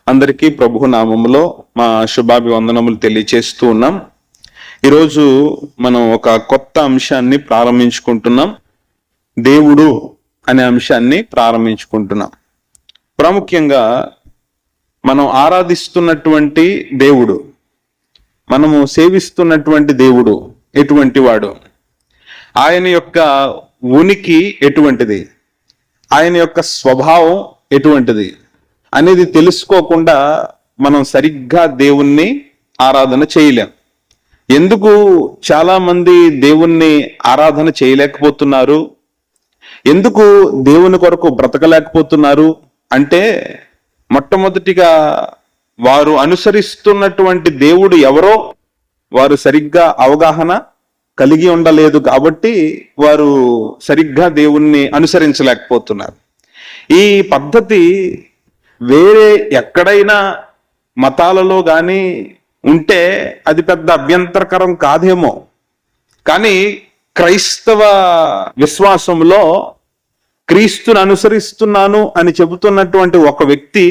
అందరికీ ప్రభు నామములో మా శుభాభివందనములు తెలియచేస్తూ ఉన్నాం. ఈరోజు మనం ఒక కొత్త అంశాన్ని ప్రారంభించుకుంటున్నాం. దేవుడు అనే అంశాన్ని ప్రారంభించుకుంటున్నాం. ప్రాముఖ్యంగా మనం ఆరాధిస్తున్నటువంటి దేవుడు, మనము సేవిస్తున్నటువంటి దేవుడు ఎటువంటి వాడు, ఆయన యొక్క ఉనికి ఎటువంటిది, ఆయన యొక్క స్వభావం ఎటువంటిది అనేది తెలుసుకోకుండా మనం సరిగ్గా దేవుణ్ణి ఆరాధన చేయలేం. ఎందుకు చాలా మంది దేవుణ్ణి ఆరాధన చేయలేకపోతున్నారు, ఎందుకు దేవుని కొరకు బ్రతకలేకపోతున్నారు అంటే, మొట్టమొదటిగా వారు అనుసరిస్తున్నటువంటి దేవుడు ఎవరో వారు సరిగ్గా అవగాహన కలిగి ఉండలేదు కాబట్టి వారు సరిగ్గా దేవుణ్ణి అనుసరించలేకపోతున్నారు. ఈ పద్ధతి వేరే ఎక్కడైనా మతాలలో కానీ ఉంటే అది పెద్ద అభ్యంతరకరం కాదేమో, కానీ క్రైస్తవ విశ్వాసంలో క్రీస్తుని అనుసరిస్తున్నాను అని చెబుతున్నటువంటి ఒక వ్యక్తి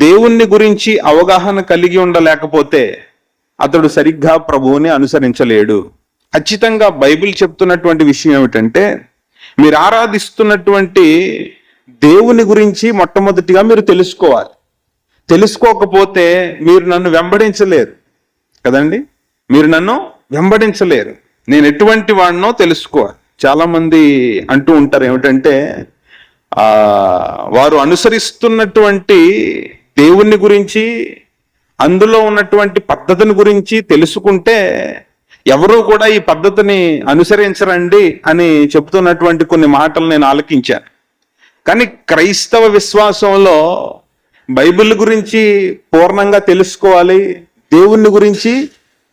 దేవుణ్ణి గురించి అవగాహన కలిగి ఉండలేకపోతే అతడు సరిగ్గా ప్రభువుని అనుసరించలేడు. ఖచ్చితంగా బైబిల్ చెప్తున్నటువంటి విషయం ఏమిటంటే, మీరు ఆరాధిస్తున్నటువంటి దేవుని గురించి మొట్టమొదటిగా మీరు తెలుసుకోవాలి. తెలుసుకోకపోతే మీరు నన్ను వెంబడించలేరు కదండి, మీరు నన్ను వెంబడించలేరు. నేను ఎటువంటి వాడినో తెలుసుకోవాలి. చాలా మంది అంటూ ఉంటారు ఏమిటంటే, వారు అనుసరిస్తున్నటువంటి దేవుని గురించి, అందులో ఉన్నటువంటి పద్ధతిని గురించి తెలుసుకుంటే ఎవరూ కూడా ఈ పద్ధతిని అనుసరించరండి అని చెబుతున్నటువంటి కొన్ని మాటలు నేను ఆలకించాను. కానీ క్రైస్తవ విశ్వాసంలో బైబిల్ గురించి పూర్ణంగా తెలుసుకోవాలి, దేవుని గురించి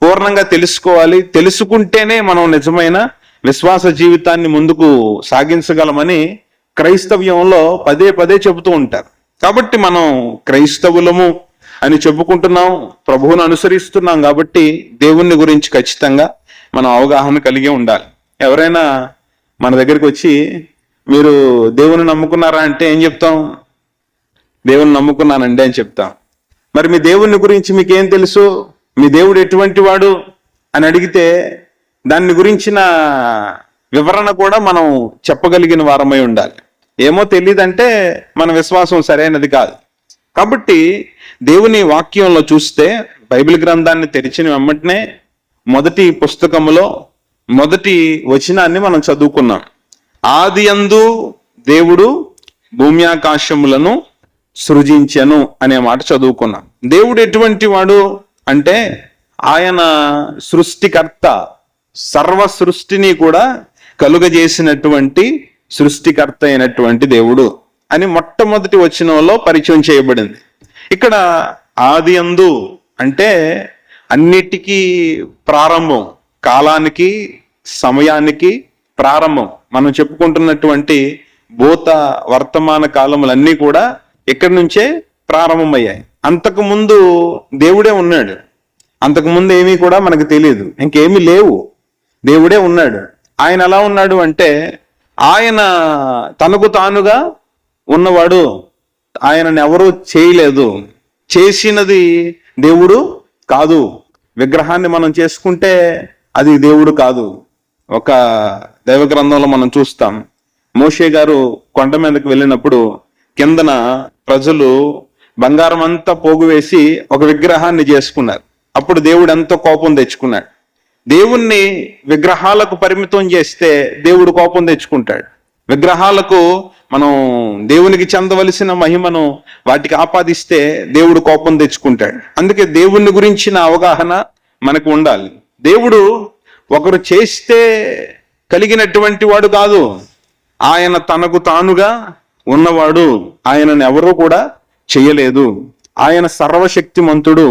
పూర్ణంగా తెలుసుకోవాలి. తెలుసుకుంటేనే మనం నిజమైన విశ్వాస జీవితాన్ని ముందుకు సాగించగలమని క్రైస్తవ్యంలో పదే పదే చెబుతూ ఉంటారు. కాబట్టి మనం క్రైస్తవులము అని చెప్పుకుంటున్నాం, ప్రభువును అనుసరిస్తున్నాం కాబట్టి దేవుని గురించి ఖచ్చితంగా మనం అవగాహన కలిగి ఉండాలి. ఎవరైనా మన దగ్గరికి వచ్చి మీరు దేవుని నమ్ముకున్నారా అంటే ఏం చెప్తాం? దేవుని నమ్ముకున్నానండి అని చెప్తాం. మరి మీ దేవుని గురించి మీకేం తెలుసు, మీ దేవుడు ఎటువంటి వాడు అని అడిగితే దాని గురించిన వివరణ కూడా మనం చెప్పగలిగిన వారమై ఉండాలి. ఏమో తెలియదంటే మన విశ్వాసం సరైనది కాదు. కాబట్టి దేవుని వాక్యంలో చూస్తే, బైబిల్ గ్రంథాన్ని తెరిచిన వెంటనే మొదటి పుస్తకములో మొదటి వచనాన్ని మనం చదువుకున్నాం. ఆదియందు దేవుడు భూమి ఆకాశములను సృజించెను అనే మాట చదువుకున్నాం. దేవుడు ఎటువంటి వాడు అంటే, ఆయన సృష్టికర్త, సర్వ సృష్టిని కూడా కలుగజేసినటువంటి సృష్టికర్త అయినటువంటి దేవుడు అని మొట్టమొదటి వచనంలో పరిచయం చేయబడింది. ఇక్కడ ఆదియందు అంటే అన్నిటికీ ప్రారంభం, కాలానికి సమయానికి ప్రారంభం. మనం చెప్పుకుంటున్నటువంటి భూత వర్తమాన కాలములన్నీ కూడా ఇక్కడి నుంచే ప్రారంభమయ్యాయి. అంతకుముందు దేవుడే ఉన్నాడు, అంతకుముందు ఏమీ కూడా మనకు తెలియదు, ఇంకేమీ లేవు, దేవుడే ఉన్నాడు. ఆయన ఎలా ఉన్నాడు అంటే, ఆయన తనకు తానుగా ఉన్నవాడు, ఆయనను ఎవరూ చేయలేదు, చేసినది దేవుడు కాదు. విగ్రహాన్ని మనం చేసుకుంటే అది దేవుడు కాదు. ఒక దైవ గ్రంథంలో మనం చూస్తాం, మోషే గారు కొండ మీదకి వెళ్ళినప్పుడు కిందన ప్రజలు బంగారం అంతా పోగువేసి ఒక విగ్రహాన్ని చేసుకున్నారు. అప్పుడు దేవుడు ఎంతో కోపం తెచ్చుకున్నాడు. దేవుణ్ణి విగ్రహాలకు పరిమితం చేస్తే దేవుడు కోపం తెచ్చుకుంటాడు. విగ్రహాలకు మనం దేవునికి చెందవలసిన మహిమను వాటికి ఆపాదిస్తే దేవుడు కోపం తెచ్చుకుంటాడు. అందుకే దేవుని గురించిన అవగాహన మనకు ఉండాలి. దేవుడు ఒకరు చేస్తే కలిగినటువంటి వాడు కాదు, ఆయన తనకు తానుగా ఉన్నవాడు. ఆయనను ఎవరూ కూడా చేయలేదు. ఆయన సర్వశక్తిమంతుడు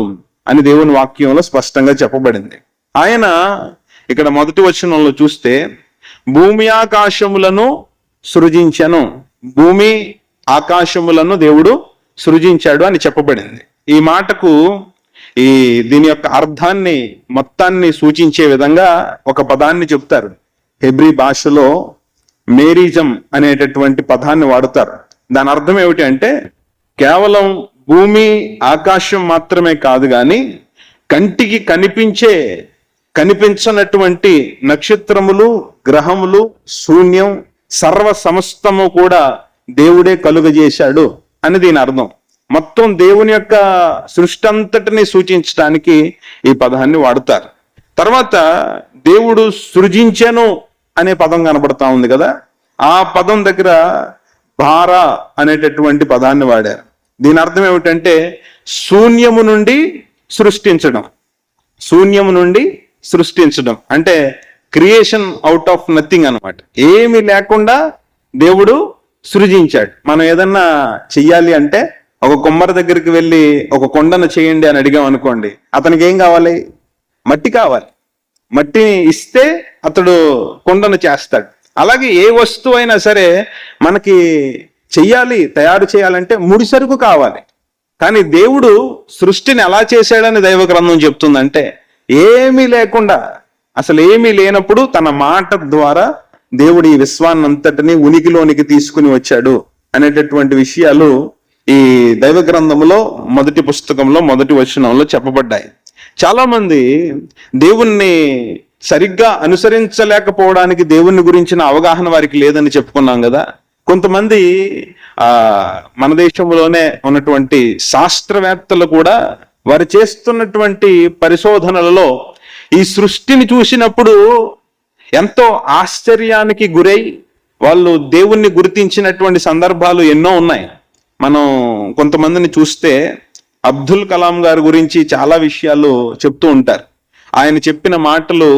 అని దేవుని వాక్యంలో స్పష్టంగా చెప్పబడింది. ఆయన ఇక్కడ మొదటి వచనంలో చూస్తే భూమి ఆకాశములను సృజించెను, భూమి ఆకాశములను దేవుడు సృజించాడు అని చెప్పబడింది. ఈ మాటకు దీని యొక్క అర్థాన్ని మొత్తాన్ని సూచించే విధంగా ఒక పదాన్ని చెప్తారు. హెబ్రీ భాషలో మేరీజం అనేటటువంటి పదాన్ని వాడతారు. దాని అర్థం ఏమిటి అంటే, కేవలం భూమి ఆకాశం మాత్రమే కాదు కానీ కంటికి కనిపించనటువంటి నక్షత్రములు, గ్రహములు, శూన్యం, సర్వ సమస్తము కూడా దేవుడే కలుగజేశాడు అని దీని అర్థం. మొత్తం దేవుని యొక్క సృష్టి అంతటిని సూచించడానికి ఈ పదాన్ని వాడతారు. తర్వాత దేవుడు సృజించెను అనే పదం కనబడతా ఉంది కదా, ఆ పదం దగ్గర భార అనేటటువంటి పదాన్ని వాడారు. దీని అర్థం ఏమిటంటే శూన్యము నుండి సృష్టించడం. శూన్యము నుండి సృష్టించడం అంటే క్రియేషన్ అవుట్ ఆఫ్ నథింగ్ అన్నమాట. ఏమీ లేకుండా దేవుడు సృజించాడు. మనం ఏదన్నా చెయ్యాలి అంటే ఒక కుమ్మరి దగ్గరికి వెళ్ళి ఒక కొండను చేయండి అని అడిగాం అనుకోండి, అతనికి ఏం కావాలి? మట్టి కావాలి. మట్టిని ఇస్తే అతడు కొండను చేస్తాడు. అలాగే ఏ వస్తువు అయినా సరే మనకి తయారు చేయాలంటే ముడి సరుకు కావాలి. కానీ దేవుడు సృష్టిని ఎలా చేశాడని దైవ గ్రంథం చెప్తుందంటే ఏమీ లేకుండా, అసలు ఏమీ లేనప్పుడు తన మాట ద్వారా దేవుడు ఈ విశ్వాన్నంతటిని ఉనికిలోనికి తీసుకుని వచ్చాడు అనేటటువంటి విషయాలు ఈ దైవ గ్రంథంలో మొదటి పుస్తకంలో మొదటి వచనంలో చెప్పబడ్డాయి. చాలా మంది దేవుణ్ణి సరిగ్గా అనుసరించలేకపోవడానికి దేవుని గురించిన అవగాహన వారికి లేదని చెప్పుకున్నాం కదా. కొంతమంది మన దేశంలోనే ఉన్నటువంటి శాస్త్రవేత్తలు కూడా వారు చేస్తున్నటువంటి పరిశోధనలలో ఈ సృష్టిని చూసినప్పుడు ఎంతో ఆశ్చర్యానికి గురై వాళ్ళు దేవుణ్ణి గుర్తించినటువంటి సందర్భాలు ఎన్నో ఉన్నాయి. మనం కొంతమందిని చూస్తే అబ్దుల్ కలాం గారి గురించి చాలా విషయాలు చెప్తూ ఉంటారు. ఆయన చెప్పిన మాటలు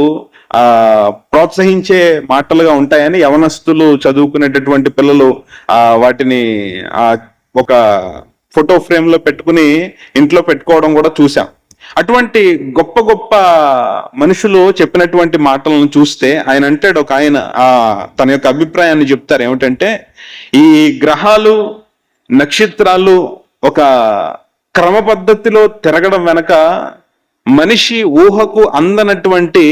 ప్రోత్సహించే మాటలుగా ఉంటాయని యవనస్తులు, చదువుకునేటటువంటి పిల్లలు వాటిని ఒక ఫోటో ఫ్రేమ్ లో పెట్టుకుని ఇంట్లో పెట్టుకోవడం కూడా చూసాం. అటువంటి గొప్ప గొప్ప మనుషులు చెప్పినటువంటి మాటలను చూస్తే ఆయన అంటాడు, ఒక ఆయన తన యొక్క అభిప్రాయాన్ని చెప్తారు. ఏమిటంటే ఈ గ్రహాలు, నక్షత్రాలు ఒక క్రమ పద్ధతిలో తిరగడం వెనక మనిషి ఊహకు అందనటువంటి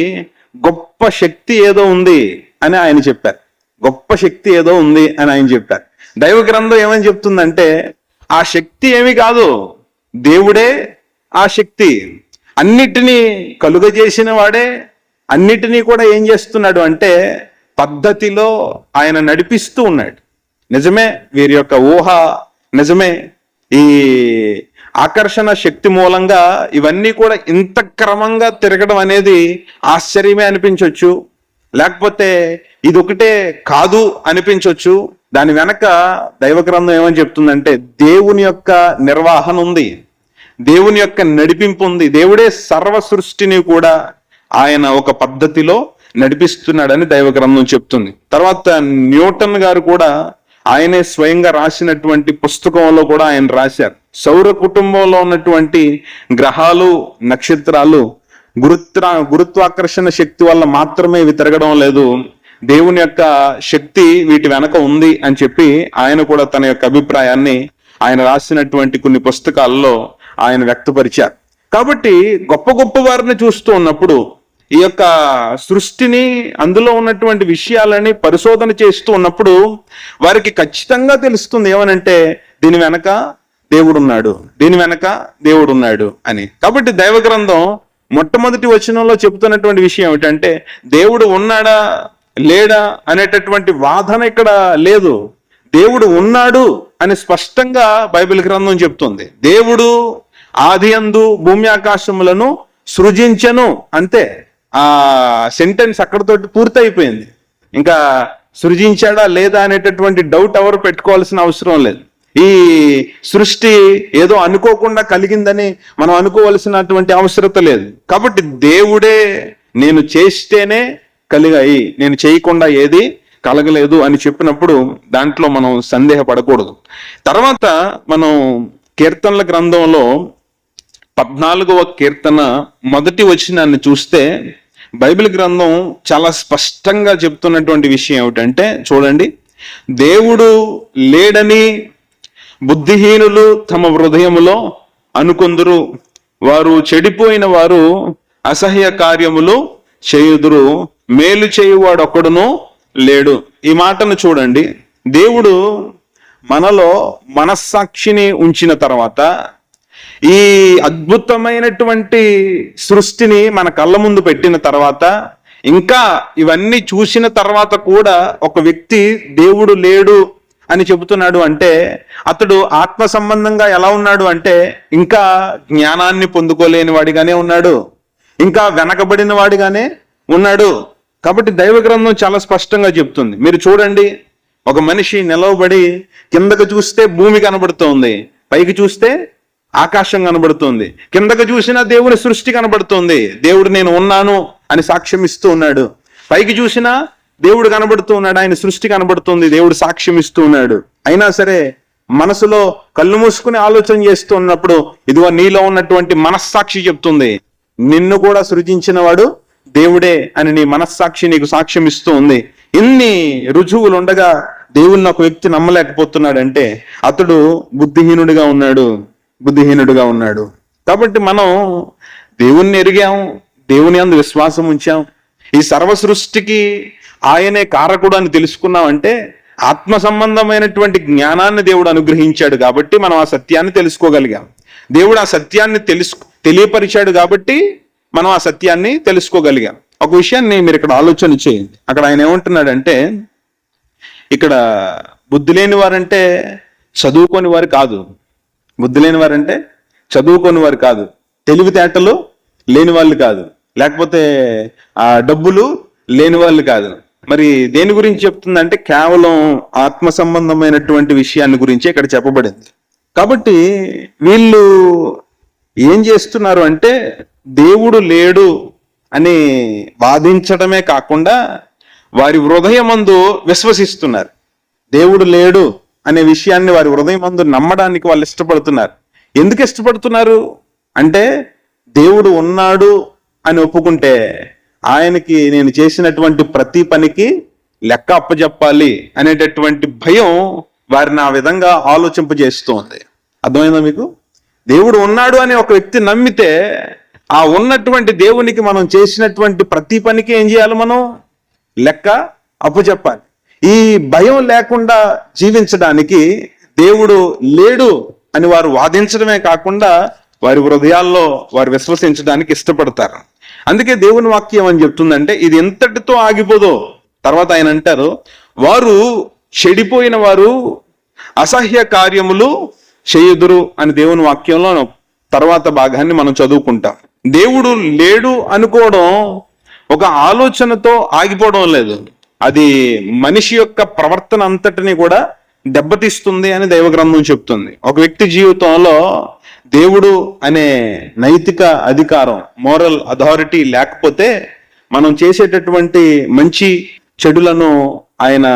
గొప్ప శక్తి ఏదో ఉంది అని ఆయన చెప్పారు. గొప్ప శక్తి ఏదో ఉంది అని ఆయన చెప్పారు. దైవ గ్రంథం ఏమని చెప్తుందంటే ఆ శక్తి ఏమి కాదు, దేవుడే ఆ శక్తి. అన్నిటినీ కలుగజేసిన వాడే అన్నిటినీ కూడా ఏం చేస్తున్నాడు అంటే పద్ధతిలో ఆయన నడిపిస్తూ ఉన్నాడు. నిజమే, వీరి యొక్క ఊహ నిజమే. ఈ ఆకర్షణ శక్తి మూలంగా ఇవన్నీ కూడా ఇంత క్రమంగా తిరగడం అనేది ఆశ్చర్యమే అనిపించవచ్చు, లేకపోతే ఇది ఒకటే కాదు అనిపించవచ్చు. దాని వెనక దైవ గ్రంథం ఏమని చెప్తుందంటే దేవుని యొక్క నిర్వహణ ఉంది, దేవుని యొక్క నడిపింపు ఉంది. దేవుడే సర్వ సృష్టిని కూడా ఆయన ఒక పద్ధతిలో నడిపిస్తున్నాడని దైవ గ్రంథం చెప్తుంది. తర్వాత న్యూటన్ గారు కూడా ఆయనే స్వయంగా రాసినటువంటి పుస్తకంలో కూడా ఆయన రాశారు, సౌర కుటుంబంలో ఉన్నటువంటి గ్రహాలు, నక్షత్రాలు గురుత్వాకర్షణ శక్తి వల్ల మాత్రమే ఇవి తిరగడం లేదు, దేవుని యొక్క శక్తి వీటి వెనక ఉంది అని చెప్పి ఆయన కూడా తన యొక్క అభిప్రాయాన్ని ఆయన రాసినటువంటి కొన్ని పుస్తకాల్లో ఆయన వ్యక్తపరిచారు. కాబట్టి గొప్ప గొప్ప వారిని చూస్తూ ఉన్నప్పుడు ఈ యొక్క సృష్టిని, అందులో ఉన్నటువంటి విషయాలని పరిశోధన చేస్తూ ఉన్నప్పుడు వారికి ఖచ్చితంగా తెలుస్తుంది ఏమనంటే దీని వెనక దేవుడున్నాడు, దీని వెనక దేవుడున్నాడు అని. కాబట్టి దైవ గ్రంథం మొట్టమొదటి వచనంలో చెబుతున్నటువంటి విషయం ఏమిటంటే దేవుడు ఉన్నాడా లేడా అనేటటువంటి వాదన ఇక్కడ లేదు. దేవుడు ఉన్నాడు అని స్పష్టంగా బైబిల్ గ్రంథం చెప్తుంది. దేవుడు ఆదియందు భూమి ఆకాశములను సృజించెను, అంతే. ఆ సెంటెన్స్ అక్కడతోటి పూర్తయిపోయింది. ఇంకా సృజించాడా లేదా అనేటటువంటి డౌట్ ఎవరు పెట్టుకోవాల్సిన అవసరం లేదు. ఈ సృష్టి ఏదో అనుకోకుండా కలిగిందని మనం అనుకోవలసినటువంటి అవసరత లేదు. కాబట్టి దేవుడే నేను చేస్తేనే కలిగాయి, నేను చేయకుండా ఏది కలగలేదు అని చెప్పినప్పుడు దాంట్లో మనం సందేహపడకూడదు. తర్వాత మనం కీర్తనల గ్రంథంలో 14వ కీర్తన మొదటి వచనాన్ని చూస్తే బైబిల్ గ్రంథం చాలా స్పష్టంగా చెప్తున్నటువంటి విషయం ఏమిటంటే చూడండి, దేవుడు లేడని బుద్ధిహీనులు తమ హృదయములో అనుకొందురు, వారు చెడిపోయిన వారు అసహ్య కార్యములు చేయుదురు, మేలు చేయువాడు ఒక్కడును లేడు. ఈ మాటను చూడండి, దేవుడు మనలో మనస్సాక్షిని ఉంచిన తర్వాత ఈ అద్భుతమైనటువంటి సృష్టిని మన కళ్ళ ముందు పెట్టిన తర్వాత, ఇంకా ఇవన్నీ చూసిన తర్వాత కూడా ఒక వ్యక్తి దేవుడు లేడు అని చెబుతున్నాడు అంటే అతడు ఆత్మ సంబంధంగా ఎలా ఉన్నాడు అంటే ఇంకా జ్ఞానాన్ని పొందుకోలేని వాడిగానే ఉన్నాడు, ఇంకా వెనకబడిన వాడిగానే ఉన్నాడు. కాబట్టి దైవ గ్రంథం చాలా స్పష్టంగా చెప్తుంది. మీరు చూడండి, ఒక మనిషి నిలవబడి కిందకు చూస్తే భూమి కనబడుతోంది, పైకి చూస్తే ఆకాశం కనబడుతుంది, కిందకు చూసినా దేవుని సృష్టి కనబడుతుంది, దేవుడు నేను ఉన్నాను అని సాక్ష్యం ఇస్తూ ఉన్నాడు. పైకి చూసినా దేవుడు కనబడుతూ ఉన్నాడు, ఆయన సృష్టి కనబడుతుంది, దేవుడు సాక్ష్యం ఇస్తూ ఉన్నాడు. అయినా సరే మనసులో కళ్ళు మూసుకుని ఆలోచన చేస్తూ ఉన్నప్పుడు ఇదిగో నీలో ఉన్నటువంటి మనస్సాక్షి చెప్తుంది, నిన్ను కూడా సృజించిన వాడు దేవుడే అని నీ మనస్సాక్షి నీకు సాక్ష్యం ఇస్తూ ఉంది. ఇన్ని రుజువులు ఉండగా దేవుణ్ణి ఒక వ్యక్తి నమ్మలేకపోతున్నాడంటే అతడు బుద్ధిహీనుడిగా ఉన్నాడు. కాబట్టి మనం దేవుణ్ణి ఎరిగాం, దేవుని యందు విశ్వాసం ఉంచాం, ఈ సర్వ సృష్టికి ఆయనే కారకుడు అని తెలుసుకున్నామంటే ఆత్మ సంబంధమైనటువంటి జ్ఞానాన్ని దేవుడు అనుగ్రహించాడు కాబట్టి మనం ఆ సత్యాన్ని తెలుసుకోగలిగాం. దేవుడు ఆ సత్యాన్ని తెలియపరిచాడు కాబట్టి మనం ఆ సత్యాన్ని తెలుసుకోగలిగాం. ఒక విషయాన్ని మీరు ఇక్కడ ఆలోచన చేయండి. అక్కడ ఆయన ఏమంటున్నాడంటే, ఇక్కడ బుద్ధి లేని వారంటే చదువుకొని వారు కాదు, తెలివితేటలు లేని వాళ్ళు కాదు, లేకపోతే ఆ డబ్బులు లేని వాళ్ళు కాదు. మరి దేని గురించి చెప్తుందంటే కేవలం ఆత్మ సంబంధమైనటువంటి విషయాన్ని గురించి ఇక్కడ చెప్పబడింది. కాబట్టి వీళ్ళు ఏం చేస్తున్నారు అంటే దేవుడు లేడు అని వాదించడమే కాకుండా వారి హృదయమందు విశ్వసిస్తున్నారు. దేవుడు లేడు అనే విషయాన్ని వారి హృదయమందు నమ్మడానికి వాళ్ళు ఇష్టపడుతున్నారు. ఎందుకు ఇష్టపడుతున్నారు అంటే దేవుడు ఉన్నాడు అని ఒప్పుకుంటే ఆయనకి నేను చేసినటువంటి ప్రతి పనికి లెక్క అప్పచెప్పాలి అనేటటువంటి భయం వారిని ఆ విధంగా ఆలోచింపజేస్తుంది. అర్థమైందా మీకు? దేవుడు ఉన్నాడు అని ఒక వ్యక్తి నమ్మితే ఆ ఉన్నటువంటి దేవునికి మనం చేసినటువంటి ప్రతి పనికి ఏం చేయాలి? మనం లెక్క అప్పచెప్పాలి. ఈ భయం లేకుండా జీవించడానికి దేవుడు లేడు అని వారు వాదించడమే కాకుండా వారి హృదయాల్లో వారు విశ్వసించడానికి ఇష్టపడతారు. అందుకే దేవుని వాక్యం అని చెప్తుందంటే ఇది ఎంతటితో ఆగిపోదో. తర్వాత ఆయన అంటారు, వారు చెడిపోయిన వారు అసహ్య కార్యములు చేయుదురు అని దేవుని వాక్యంలో తర్వాత భాగాన్ని మనం చదువుకుంటాం. దేవుడు లేడు అనుకోవడం ఒక ఆలోచనతో ఆగిపోవడం లేదు, అది మనిషి యొక్క ప్రవర్తన అంతటిని కూడా దెబ్బతీస్తుంది అని దైవ గ్రంథం చెప్తుంది. ఒక వ్యక్తి జీవితంలో దేవుడు అనే నైతిక అధికారం, మోరల్ అథారిటీ లేకపోతే మనం చేసేటటువంటి మంచి చెడులను ఆయన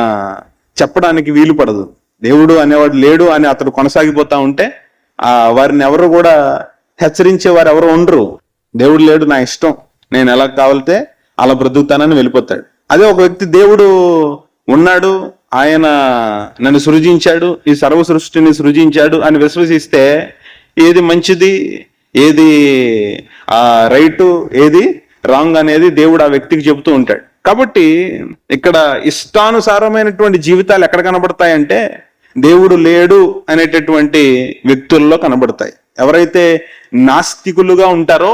చెప్పడానికి వీలు పడదు. దేవుడు అనేవాడు లేడు అని అతడు కొనసాగిపోతా ఉంటే వారిని ఎవరు కూడా హెచ్చరించే వారు ఎవరు ఉండరు. దేవుడు లేడు, నా ఇష్టం, నేను ఎలా కావాలితే అలా బ్రతుకుతానని వెళ్ళిపోతాడు. అదే ఒక వ్యక్తి దేవుడు ఉన్నాడు, ఆయన నన్ను సృజించాడు, ఈ సర్వ సృష్టిని సృజించాడు అని విశ్వసిస్తే ఏది మంచిది, ఏది రైటు, ఏది రాంగ్ అనేది దేవుడు ఆ వ్యక్తికి చెబుతూ ఉంటాడు. కాబట్టి ఇక్కడ ఇష్టానుసారమైనటువంటి జీవితాలు ఎక్కడ కనబడతాయంటే దేవుడు లేడు అనేటటువంటి వ్యక్తుల్లో కనబడతాయి. ఎవరైతే నాస్తికులుగా ఉంటారో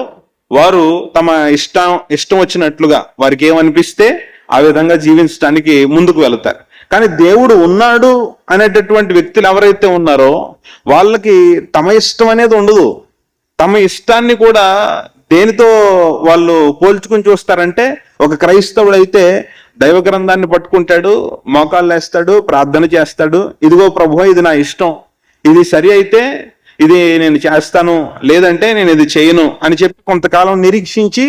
వారు తమ ఇష్టం వచ్చినట్లుగా వారికి ఏమనిపిస్తే ఆ విధంగా జీవించడానికి ముందుకు వెళతారు. కానీ దేవుడు ఉన్నాడు అనేటటువంటి వ్యక్తులు ఎవరైతే ఉన్నారో వాళ్ళకి తమ ఇష్టం అనేది ఉండదు. తమ ఇష్టాన్ని కూడా దేనితో వాళ్ళు పోల్చుకుని చూస్తారంటే, ఒక క్రైస్తవుడు అయితే దైవ గ్రంథాన్ని పట్టుకుంటాడు, మోకాళ్ళు వేస్తాడు, ప్రార్థన చేస్తాడు, ఇదిగో ప్రభువా ఇది నా ఇష్టం, ఇది సరి అయితే ఇది నేను చేస్తాను, లేదంటే నేను ఇది చేయను అని చెప్పి కొంతకాలం నిరీక్షించి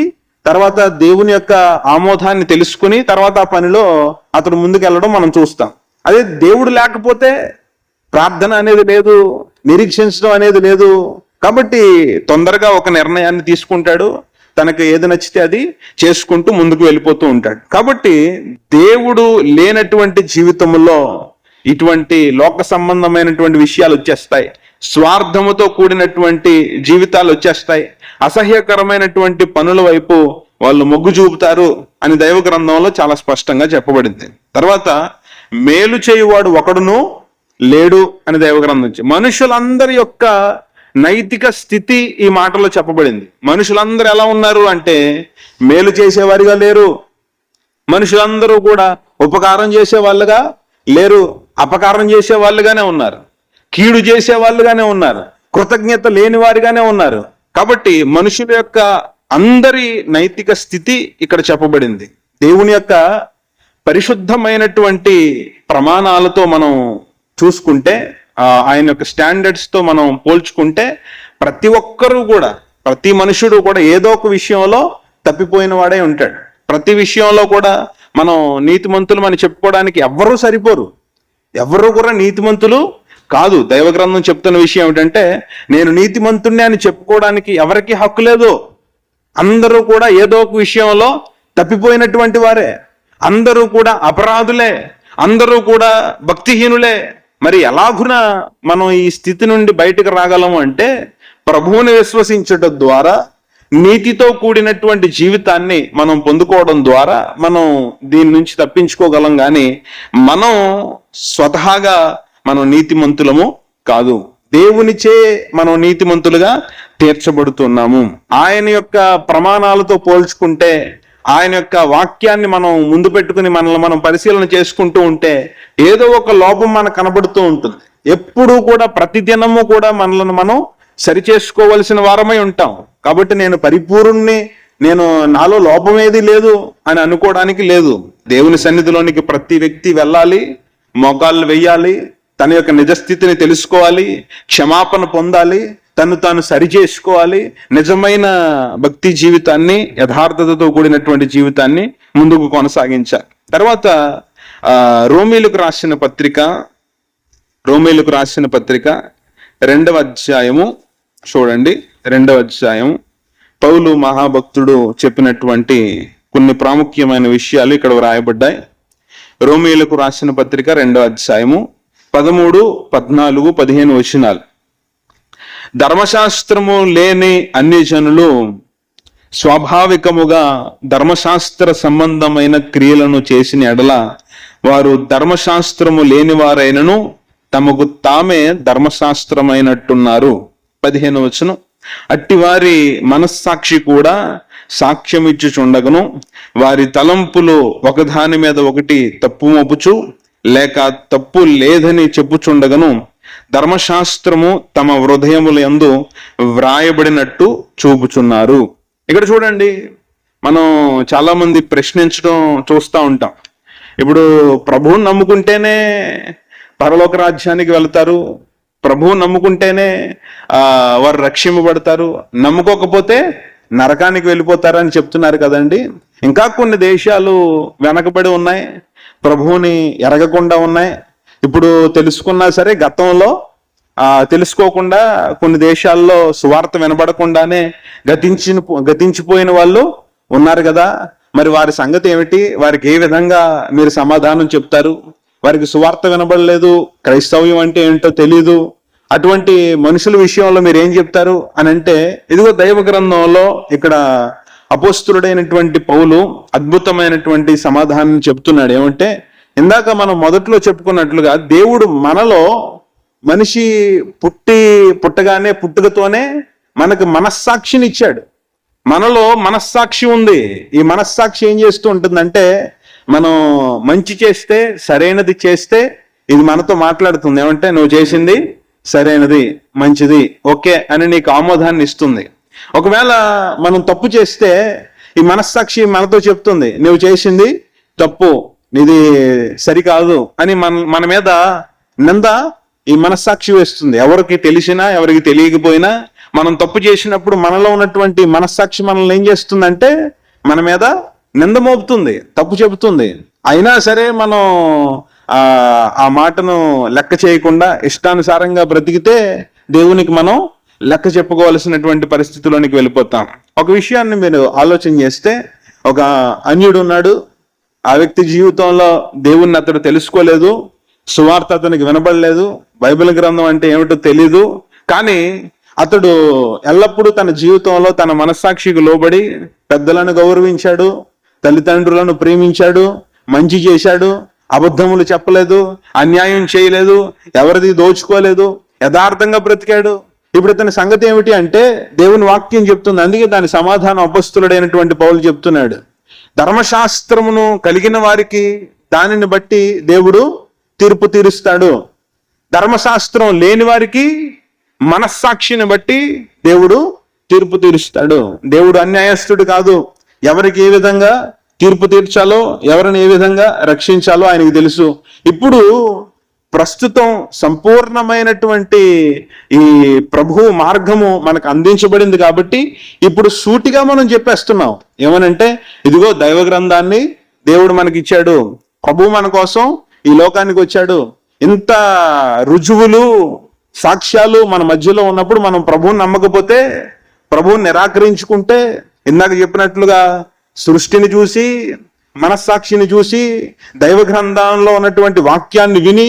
తర్వాత దేవుని యొక్క ఆమోదాన్ని తెలుసుకుని తర్వాత ఆ పనిలో అతడు ముందుకు వెళ్ళడం మనం చూస్తాం. అదే దేవుడు లేకపోతే ప్రార్థన అనేది లేదు, నిరీక్షించడం అనేది లేదు. కాబట్టి తొందరగా ఒక నిర్ణయాన్ని తీసుకుంటాడు, తనకు ఏది నచ్చితే అది చేసుకుంటూ ముందుకు వెళ్ళిపోతూ ఉంటాడు. కాబట్టి దేవుడు లేనటువంటి జీవితంలో ఇటువంటి లోక సంబంధమైనటువంటి విషయాలు వచ్చేస్తాయి, స్వార్థముతో కూడినటువంటి జీవితాలు వచ్చేస్తాయి, అసహ్యకరమైనటువంటి పనుల వైపు వాళ్ళు మొగ్గు చూపుతారు అని దైవ గ్రంథంలో చాలా స్పష్టంగా చెప్పబడింది. తర్వాత మేలు చేయువాడు ఒకడును లేడు అని దైవగ్రంథం నుంచి. మనుషులందరి యొక్క నైతిక స్థితి ఈ మాటలో చెప్పబడింది. మనుషులందరూ ఎలా ఉన్నారు అంటే మేలు చేసేవారిగా లేరు, మనుషులందరూ కూడా ఉపకారం చేసే వాళ్ళుగా లేరు, అపకారం చేసే వాళ్ళుగానే ఉన్నారు, కీడు చేసే వాళ్ళుగానే ఉన్నారు, కృతజ్ఞత లేని వారిగానే ఉన్నారు. కాబట్టి మనుషుల యొక్క అందరి నైతిక స్థితి ఇక్కడ చెప్పబడింది. దేవుని యొక్క పరిశుద్ధమైనటువంటి ప్రమాణాలతో మనం చూసుకుంటే, ఆయన యొక్క స్టాండర్డ్స్ తో మనం పోల్చుకుంటే, ప్రతి ఒక్కరూ కూడా, ప్రతి మనుషుడు కూడా ఏదో ఒక విషయంలో తప్పిపోయిన వాడే ఉంటాడు. ప్రతి విషయంలో కూడా మనం నీతిమంతులు అని చెప్పుకోవడానికి ఎవ్వరూ సరిపోరు, ఎవరు కూడా నీతిమంతులు కాదు. దైవగ్రంథం చెప్తున్న విషయం ఏమిటంటే, నేను నీతిమంతుణ్ణి అని చెప్పుకోవడానికి ఎవరికి హక్కు లేదు. అందరూ కూడా ఏదో ఒక విషయంలో తప్పిపోయినటువంటి వారే, అందరూ కూడా అపరాధులే, అందరూ కూడా భక్తిహీనులే. మరి ఎలాగున మనం ఈ స్థితి నుండి బయటకు రాగలము అంటే, ప్రభువుని విశ్వసించడం ద్వారా, నీతితో కూడినటువంటి జీవితాన్ని మనం పొందుకోవడం ద్వారా మనం దీని నుంచి తప్పించుకోగలం. కానీ మనం స్వతహాగా మనం నీతిమంతులము కాదు, దేవునిచే మనం నీతిమంతులుగా తీర్చబడుతున్నాము. ఆయన యొక్క ప్రమాణాలతో పోల్చుకుంటే, ఆయన యొక్క వాక్యాన్ని మనం ముందు పెట్టుకుని మనల్ని మనం పరిశీలన చేసుకుంటూ ఉంటే ఏదో ఒక లోపం మనకు కనబడుతూ ఉంటుంది. ఎప్పుడూ కూడా ప్రతిదినము కూడా మనల్ని మనం సరిచేసుకోవలసిన వారమై ఉంటాం. కాబట్టి నేను పరిపూర్ణుణ్ణి, నేను నాలో లోపం ఏది లేదు అని అనుకోవడానికి లేదు. దేవుని సన్నిధిలోనికి ప్రతి వ్యక్తి వెళ్ళాలి, మోకాళ్ళు వెయ్యాలి, తన యొక్క నిజస్థితిని తెలుసుకోవాలి, క్షమాపణ పొందాలి, తను తాను సరి చేసుకోవాలి, నిజమైన భక్తి జీవితాన్ని, యథార్థతతో కూడినటువంటి జీవితాన్ని ముందుకు కొనసాగించాలి. తర్వాత రోమీలకు రాసిన పత్రిక 2వ అధ్యాయము చూడండి. 2వ అధ్యాయం పౌలు మహాభక్తుడు చెప్పినటువంటి కొన్ని ప్రాముఖ్యమైన విషయాలు ఇక్కడ వ్రాయబడ్డాయి. రోమీలకు రాసిన పత్రిక 2వ అధ్యాయము 13, 14, 15 వచనాలు. ధర్మశాస్త్రము లేని అన్ని జనులు స్వాభావికముగా ధర్మశాస్త్ర సంబంధమైన క్రియలను చేసిన ఎడల వారు ధర్మశాస్త్రము లేని వారైనను తమకు తామే ధర్మశాస్త్రమైనట్టున్నారు. 15వ వచనం. అట్టి వారి మనస్సాక్షి కూడా సాక్ష్యం ఇచ్చుచుండగను, వారి తలంపులు ఒకదాని మీద ఒకటి తప్పు మోపుచు లేక తప్పు లేదని చెప్పుచుండగను, ధర్మశాస్త్రము తమ హృదయముల యందు వ్రాయబడినట్టు చూపుచున్నారు. ఇక్కడ చూడండి, మనం చాలా మంది ప్రశ్నించడం చూస్తూ ఉంటాం. ఇప్పుడు ప్రభువుని నమ్ముకుంటేనే పరలోక రాజ్యానికి వెళ్తారు, ప్రభువు నమ్ముకుంటేనే వారు రక్షింపబడతారు, నమ్ముకోకపోతే నరకానికి వెళ్ళిపోతారని చెప్తున్నారు కదండి. ఇంకా కొన్ని దేశాలు వెనకబడి ఉన్నాయి, ప్రభువుని ఎరగకుండా ఉన్నాయి. ఇప్పుడు తెలుసుకున్నా సరే గతంలో తెలుసుకోకుండా కొన్ని దేశాల్లో సువార్త వినబడకుండానే గతించిపోయిన వాళ్ళు ఉన్నారు కదా. మరి వారి సంగతి ఏమిటి? వారికి ఏ విధంగా మీరు సమాధానం చెప్తారు? వారికి సువార్త వినబడలేదు, క్రైస్తవ్యం అంటే ఏంటో తెలీదు, అటువంటి మనుషుల విషయంలో మీరు ఏం చెప్తారు అని అంటే, ఇదిగో దైవ గ్రంథంలో ఇక్కడ అపోస్తులుడైనటువంటి పౌలు అద్భుతమైనటువంటి సమాధానం చెప్తున్నాడు. ఏమంటే, ఇందాక మనం మొదట్లో చెప్పుకున్నట్లుగా దేవుడు మనలో, మనిషి పుట్టగానే పుట్టుకతోనే మనకు మనస్సాక్షిని ఇచ్చాడు. మనలో మనస్సాక్షి ఉంది. ఈ మనస్సాక్షి ఏం చేస్తూ ఉంటుందంటే, మనం మంచి చేస్తే, సరైనది చేస్తే ఇది మనతో మాట్లాడుతుంది. ఏమంటే, నువ్వు చేసింది సరైనది, మంచిది, ఓకే అని నీకు ఆమోదాన్ని ఇస్తుంది. ఒకవేళ మనం తప్పు చేస్తే ఈ మనస్సాక్షి మనతో చెప్తుంది, నువ్వు చేసింది తప్పు, ఇది సరికాదు అని మన మీద నింద ఈ మనస్సాక్షి వేస్తుంది. ఎవరికి తెలిసినా ఎవరికి తెలియకపోయినా మనం తప్పు చేసినప్పుడు మనలో ఉన్నటువంటి మనస్సాక్షి మనల్ని ఏం చేస్తుందంటే మన మీద నింద మోపుతుంది, తప్పు చెబుతుంది. అయినా సరే మనం ఆ మాటను లెక్క చేయకుండా ఇష్టానుసారంగా బ్రతికితే దేవునికి మనం లెక్క చెప్పుకోవాల్సినటువంటి పరిస్థితిలోనికి వెళ్ళిపోతాం. ఒక విషయాన్ని మీరు ఆలోచన చేస్తే, ఒక అన్యుడు ఉన్నాడు, ఆ వ్యక్తి జీవితంలో దేవుణ్ణి అతడు తెలుసుకోలేదు, సువార్త అతనికి వినబడలేదు, బైబిల్ గ్రంథం అంటే ఏమిటో తెలీదు. కానీ అతడు ఎల్లప్పుడూ తన జీవితంలో తన మనస్సాక్షికి లోబడి పెద్దలను గౌరవించాడు, తల్లిదండ్రులను ప్రేమించాడు, మంచి చేశాడు. అబద్ధములు చెప్పలేదు, అన్యాయం చేయలేదు, ఎవరిది దోచుకోలేదు, యథార్థంగా బ్రతికాడు. ఇప్పుడు ఇతని సంగతి ఏమిటి అంటే దేవుని వాక్యం చెప్తుంది. అందుకే దాని సమాధానం అపొస్తలుడైనటువంటి పౌలు చెప్తున్నాడు. ధర్మశాస్త్రమును కలిగిన వారికి దానిని బట్టి దేవుడు తీర్పు తీరుస్తాడు. ధర్మశాస్త్రం లేని వారికి మనస్సాక్షిని బట్టి దేవుడు తీర్పు తీరుస్తాడు. దేవుడు అన్యాయస్తుడు కాదు. ఎవరికి ఏ విధంగా తీర్పు తీర్చాలో, ఎవరిని ఏ విధంగా రక్షించాలో ఆయనకు తెలుసు. ఇప్పుడు ప్రస్తుతం సంపూర్ణమైనటువంటి ఈ ప్రభువు మార్గము మనకు అందించబడింది కాబట్టి ఇప్పుడు సూటిగా మనం చెప్పేస్తున్నాం. ఏమనంటే ఇదిగో దైవ గ్రంథాన్ని దేవుడు మనకిచ్చాడు, ప్రభువు మన కోసం ఈ లోకానికి వచ్చాడు. ఇంత రుజువులు, సాక్ష్యాలు మన మధ్యలో ఉన్నప్పుడు మనం ప్రభువుని నమ్మకపోతే, ప్రభువుని నిరాకరించుకుంటే, ఇందాక చెప్పినట్లుగా సృష్టిని చూసి, మనస్సాక్షిని చూసి, దైవ గ్రంథంలో ఉన్నటువంటి వాక్యాన్ని విని,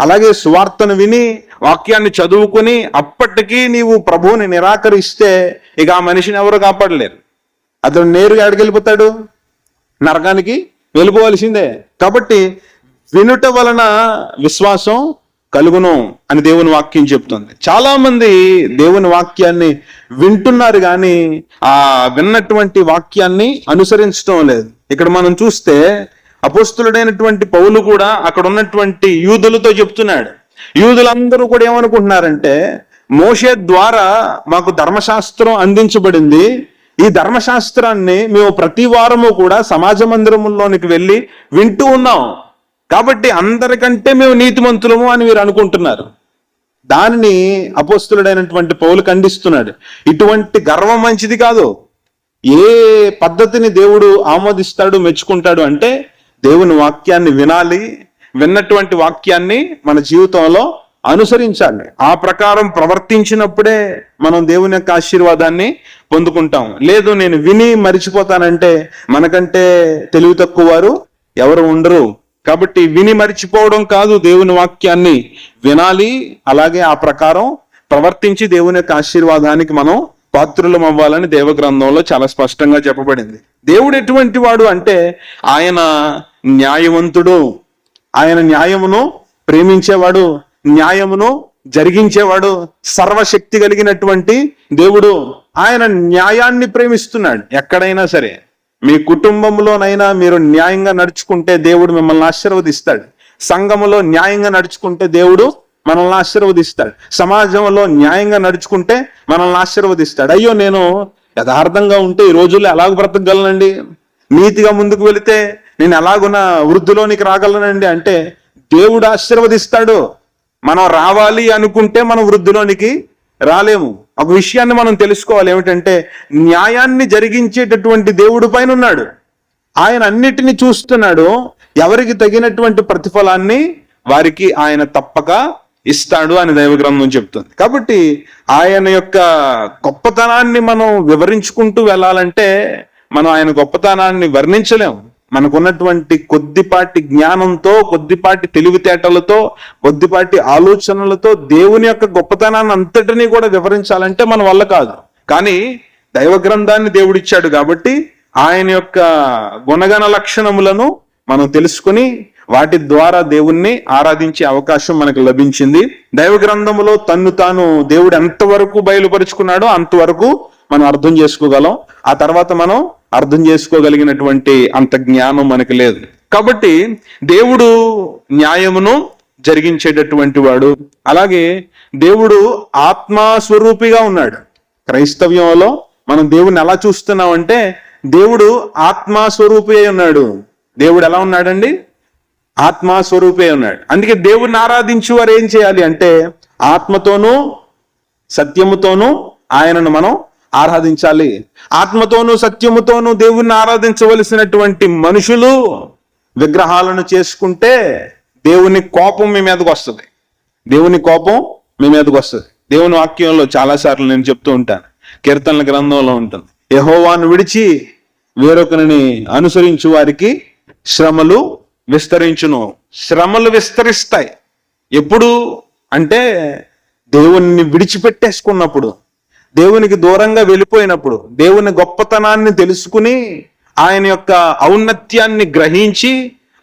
అలాగే సువార్తను విని, వాక్యాన్ని చదువుకుని అప్పటికీ నీవు ప్రభువుని నిరాకరిస్తే ఇక ఆ మనిషిని ఎవరు కాపాడలేరు. అతడు నేరుగా ఎక్కడికి నరకానికి వెళ్ళిపోవలసిందే. కాబట్టి వినుట వలన విశ్వాసం కలుగును అని దేవుని వాక్యం చెప్తుంది. చాలా మంది దేవుని వాక్యాన్ని వింటున్నారు కానీ ఆ విన్నటువంటి వాక్యాన్ని అనుసరించడం లేదు. ఇక్కడ మనం చూస్తే అపోస్తులుడైనటువంటి పౌలు కూడా అక్కడ ఉన్నటువంటి యూదులతో చెప్తున్నాడు. యూదులందరూ కూడా ఏమనుకుంటున్నారంటే మోషే ద్వారా మాకు ధర్మశాస్త్రం అందించబడింది, ఈ ధర్మశాస్త్రాన్ని మేము ప్రతి వారము కూడా సమాజ మందిరముల్లోనికి వెళ్ళి వింటూ ఉన్నాం, కాబట్టి అందరికంటే మేము నీతిమంతులము అని మీరు అనుకుంటున్నారు. దానిని అపోస్తులుడైనటువంటి పౌలు ఖండిస్తున్నాడు. ఇటువంటి గర్వం మంచిది కాదు. ఏ పద్ధతిని దేవుడు ఆమోదిస్తాడు, మెచ్చుకుంటాడు అంటే దేవుని వాక్యాన్ని వినాలి, విన్నటువంటి వాక్యాన్ని మన జీవితంలో అనుసరించాలి. ఆ ప్రకారం ప్రవర్తించినప్పుడే మనం దేవుని యొక్క ఆశీర్వాదాన్ని పొందుకుంటాం. లేదు నేను విని మరిచిపోతానంటే మనకంటే తెలివి తక్కువ వారు ఎవరు ఉండరు. కాబట్టి విని మరిచిపోవడం కాదు, దేవుని వాక్యాన్ని వినాలి, అలాగే ఆ ప్రకారం ప్రవర్తించి దేవుని యొక్క ఆశీర్వాదానికి మనం పాత్రులం అవ్వాలని దేవ గ్రంథంలో చాలా స్పష్టంగా చెప్పబడింది. దేవుడు ఎటువంటి వాడు అంటే ఆయన న్యాయవంతుడు, ఆయన న్యాయమును ప్రేమించేవాడు, న్యాయమును జరిగించేవాడు, సర్వశక్తి కలిగినటువంటి దేవుడు. ఆయన న్యాయాన్ని ప్రేమిస్తున్నాడు. ఎక్కడైనా సరే మీ కుటుంబంలోనైనా మీరు న్యాయంగా నడుచుకుంటే దేవుడు మిమ్మల్ని ఆశీర్వదిస్తాడు. సంఘములో న్యాయంగా నడుచుకుంటే దేవుడు మనల్ని ఆశీర్వదిస్తాడు. సమాజంలో న్యాయంగా నడుచుకుంటే మనల్ని ఆశీర్వదిస్తాడు. అయ్యో నేను యథార్థంగా ఉంటే ఈ రోజుల్లో ఎలాగ బ్రతకగలనండి, నీతిగా ముందుకు వెళితే నేను ఎలాగున వృద్ధిలోనికి రాగలనండి అంటే దేవుడు ఆశీర్వదిస్తాడు. మనం రావాలి అనుకుంటే మనం వృద్ధిలోనికి రాలేము. ఒక విషయాన్ని మనం తెలుసుకోవాలి, ఏమిటంటే న్యాయాన్ని జరిగించేటటువంటి దేవుడు పైన ఉన్నాడు. ఆయన అన్నిటినీ చూస్తున్నాడు. ఎవరికి తగినటువంటి ప్రతిఫలాన్ని వారికి ఆయన తప్పక ఇస్తాడు అని దైవ గ్రంథం చెప్తుంది. కాబట్టి ఆయన యొక్క గొప్పతనాన్ని మనం వివరించుకుంటూ వెళ్ళాలంటే మనం ఆయన గొప్పతనాన్ని వర్ణించలేము. మనకున్నటువంటి కొద్దిపాటి జ్ఞానంతో, కొద్దిపాటి తెలివితేటలతో, కొద్దిపాటి ఆలోచనలతో దేవుని యొక్క గొప్పతనాన్ని అంతటినీ కూడా వివరించాలంటే మన వల్ల కాదు. కానీ దైవ గ్రంథాన్ని దేవుడిచ్చాడు కాబట్టి ఆయన యొక్క గుణగణ లక్షణములను మనం తెలుసుకుని వాటి ద్వారా దేవుణ్ణి ఆరాధించే అవకాశం మనకు లభించింది. దైవ గ్రంథములో తన్ను తాను దేవుడు ఎంతవరకు బయలుపరుచుకున్నాడో అంతవరకు మనం అర్థం చేసుకోగలం. ఆ తర్వాత మనం అర్థం చేసుకోగలిగినటువంటి అంత జ్ఞానం మనకి లేదు. కాబట్టి దేవుడు న్యాయమును జరిగించేటటువంటి వాడు. అలాగే దేవుడు ఆత్మస్వరూపిగా ఉన్నాడు. క్రైస్తవ్యంలో మనం దేవుడిని ఎలా చూస్తున్నామంటే దేవుడు ఆత్మస్వరూపి అయి ఉన్నాడు. దేవుడు ఎలా ఉన్నాడండి? ఆత్మస్వరూపి అయి ఉన్నాడు. అందుకే దేవుడిని ఆరాధించు వారు ఏం చేయాలి అంటే ఆత్మతోనూ సత్యముతోనూ ఆయనను మనం ఆరాధించాలి. ఆత్మతోనూ సత్యముతోనూ దేవుణ్ణి ఆరాధించవలసినటువంటి మనుషులు విగ్రహాలను చేసుకుంటే దేవుని కోపం మీ మీదకి వస్తుంది. దేవుని కోపం మీ మీదకి వస్తుంది. దేవుని వాక్యంలో చాలాసార్లు నేను చెప్తూ ఉంటాను, కీర్తనల గ్రంథంలో ఉంటుంది, యెహోవాను విడిచి వేరొకరిని అనుసరించు వారికి శ్రమలు విస్తరించును. శ్రమలు విస్తరిస్తాయి. ఎప్పుడు అంటే దేవుణ్ణి విడిచిపెట్టేసుకున్నప్పుడు, దేవునికి దూరంగా వెళ్ళిపోయినప్పుడు, దేవుని గొప్పతనాన్ని తెలుసుకుని ఆయన యొక్క ఔన్నత్యాన్ని గ్రహించి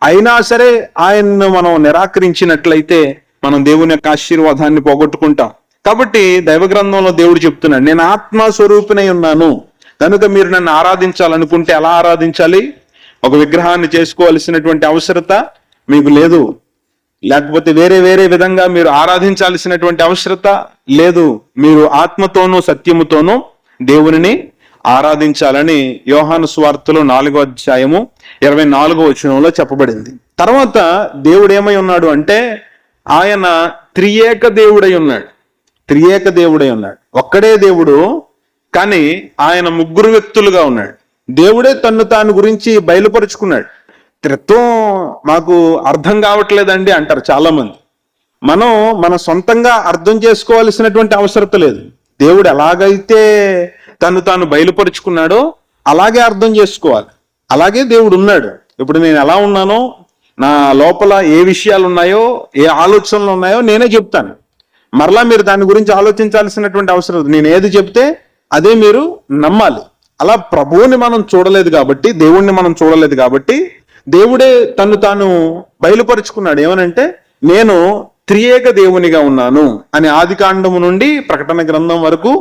అయినా సరే ఆయన్ను మనం నిరాకరించినట్లయితే మనం దేవుని యొక్క ఆశీర్వాదాన్ని పోగొట్టుకుంటాం. కాబట్టి దైవ గ్రంథంలో దేవుడు చెప్తున్నాడు, నేను ఆత్మస్వరూపినై ఉన్నాను కనుక మీరు నన్ను ఆరాధించాలనుకుంటే ఎలా ఆరాధించాలి? ఒక విగ్రహాన్ని చేసుకోవాల్సినటువంటి అవసరత మీకు లేదు, లేకపోతే వేరే వేరే విధంగా మీరు ఆరాధించాల్సినటువంటి అవసరత లేదు. మీరు ఆత్మతోనూ సత్యముతోనూ దేవునిని ఆరాధించాలని యోహాను సువార్తలో 4వ అధ్యాయము 24వ వచనంలో చెప్పబడింది. తర్వాత దేవుడు ఏమై ఉన్నాడు అంటే ఆయన త్రియేక దేవుడై ఉన్నాడు. త్రియేక దేవుడై ఉన్నాడు. ఒక్కడే దేవుడు, కానీ ఆయన ముగ్గురు వ్యక్తులుగా ఉన్నాడు. దేవుడే తన్ను తాను గురించి బయలుపరుచుకున్నాడు. త్రిత్వం మాకు అర్థం కావట్లేదండి అంటారు చాలా మంది. మనం మన సొంతంగా అర్థం చేసుకోవాల్సినటువంటి అవసరం లేదు. దేవుడు ఎలాగైతే తను తాను బయలుపరుచుకున్నాడో అలాగే అర్థం చేసుకోవాలి. అలాగే దేవుడు ఉన్నాడు. ఇప్పుడు నేను ఎలా ఉన్నానో, నా లోపల ఏ విషయాలు ఉన్నాయో, ఏ ఆలోచనలు ఉన్నాయో నేనే చెప్తాను. మరలా మీరు దాని గురించి ఆలోచించాల్సినటువంటి అవసరం లేదు. నేను ఏది చెప్తే అదే మీరు నమ్మాలి. అలా ప్రభువుని మనం చూడలేదు కాబట్టి, దేవుణ్ణి మనం చూడలేదు కాబట్టి దేవుడే తను తాను బయలుపరుచుకున్నాడు. ఏమనంటే నేను త్రియేక దేవునిగా ఉన్నాను అని ఆదికాండము నుండి ప్రకటన గ్రంథం వరకు